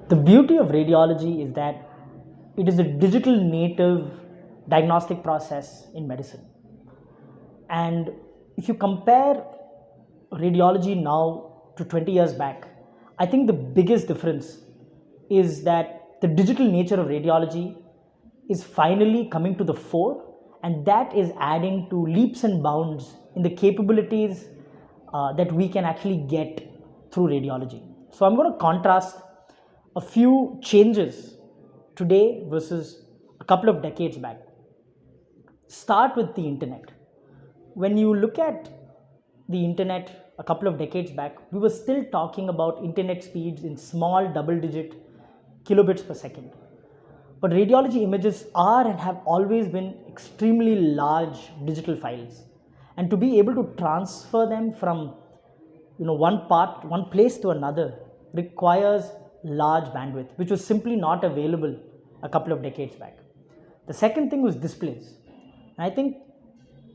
The beauty of radiology is that it is a digital native diagnostic process in medicine. And if you compare radiology now to 20 years back, I think the biggest difference is that the digital nature of radiology is finally coming to the fore, and that is adding to leaps and bounds in the capabilities that we can actually get through radiology. So I'm going to contrast a few changes today versus a couple of decades back. Start with the internet. When you look at the internet a couple of decades back, we were still talking about internet speeds in small double-digit kilobits per second. But radiology images are and have always been extremely large digital files. And to be able to transfer them from one place to another requires large bandwidth, which was simply not available a couple of decades back. The second thing was displays. And I think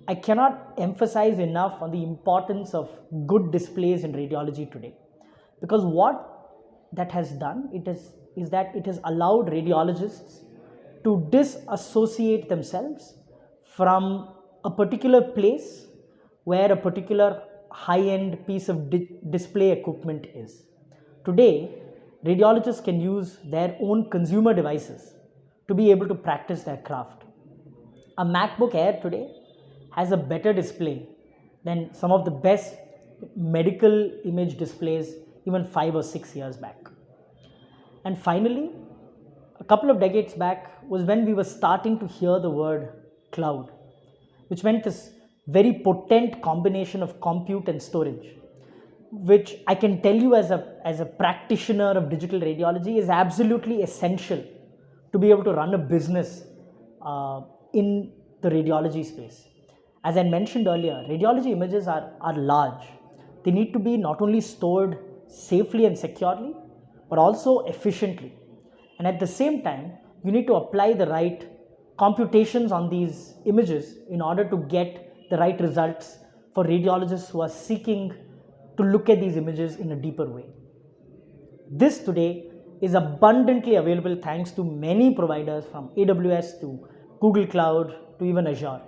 I cannot emphasize enough on the importance of good displays in radiology today, because what that has done is that it has allowed radiologists to disassociate themselves from a particular place where a particular high-end piece of display equipment is. Today, radiologists can use their own consumer devices to be able to practice their craft. A MacBook Air today has a better display than some of the best medical image displays even 5 or 6 years back. And finally, a couple of decades back was when we were starting to hear the word cloud, which meant this very potent combination of compute and storage, which I can tell you as a practitioner of digital radiology is absolutely essential to be able to run a business in the radiology space. As I mentioned earlier, radiology images are large. They need to be not only stored safely and securely, but also efficiently. And at the same time, you need to apply the right computations on these images in order to get the right results for radiologists who are seeking to look at these images in a deeper way. This today is abundantly available thanks to many providers, from AWS to Google Cloud to even Azure.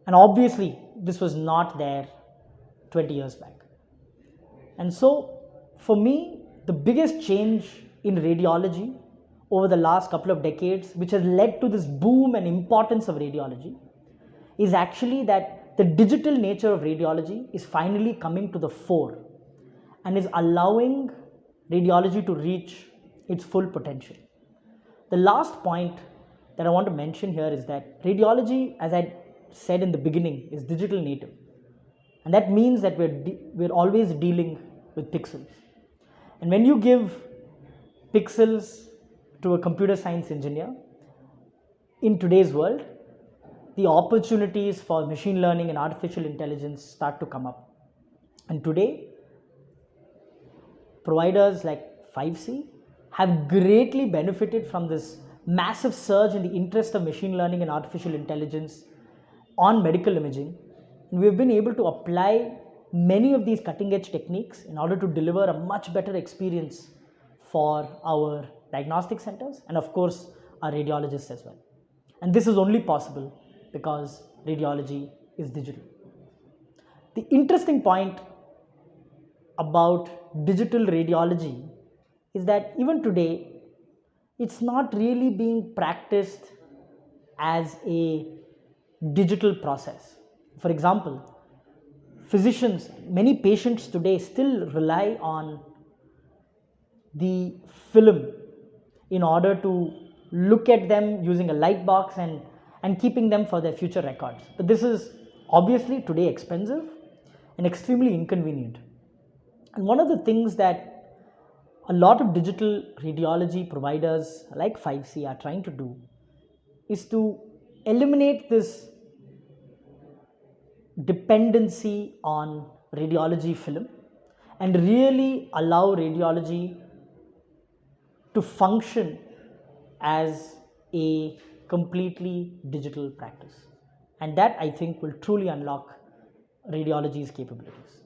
And obviously, this was not there 20 years back. And so, for me, the biggest change in radiology over the last couple of decades, which has led to this boom and importance of radiology, is actually that the digital nature of radiology is finally coming to the fore and is allowing radiology to reach its full potential. The last point that I want to mention here is that radiology, as I said in the beginning, is digital native. And that means that we're always dealing with pixels. And when you give pixels to a computer science engineer in today's world, the opportunities for machine learning and artificial intelligence start to come up. And today, providers like 5C have greatly benefited from this massive surge in the interest of machine learning and artificial intelligence on medical imaging. And we've been able to apply many of these cutting-edge techniques in order to deliver a much better experience for our diagnostic centers and, of course, our radiologists as well. And this is only possible because radiology is digital. The interesting point about digital radiology is that even today, it's not really being practiced as a digital process. For example, physicians, many patients today still rely on the film in order to look at them using a light box and keeping them for their future records. But this is obviously today expensive and extremely inconvenient. And one of the things that a lot of digital radiology providers like 5C are trying to do is to eliminate this dependency on radiology film and really allow radiology to function as a completely digital practice. And that, I think, will truly unlock radiology's capabilities.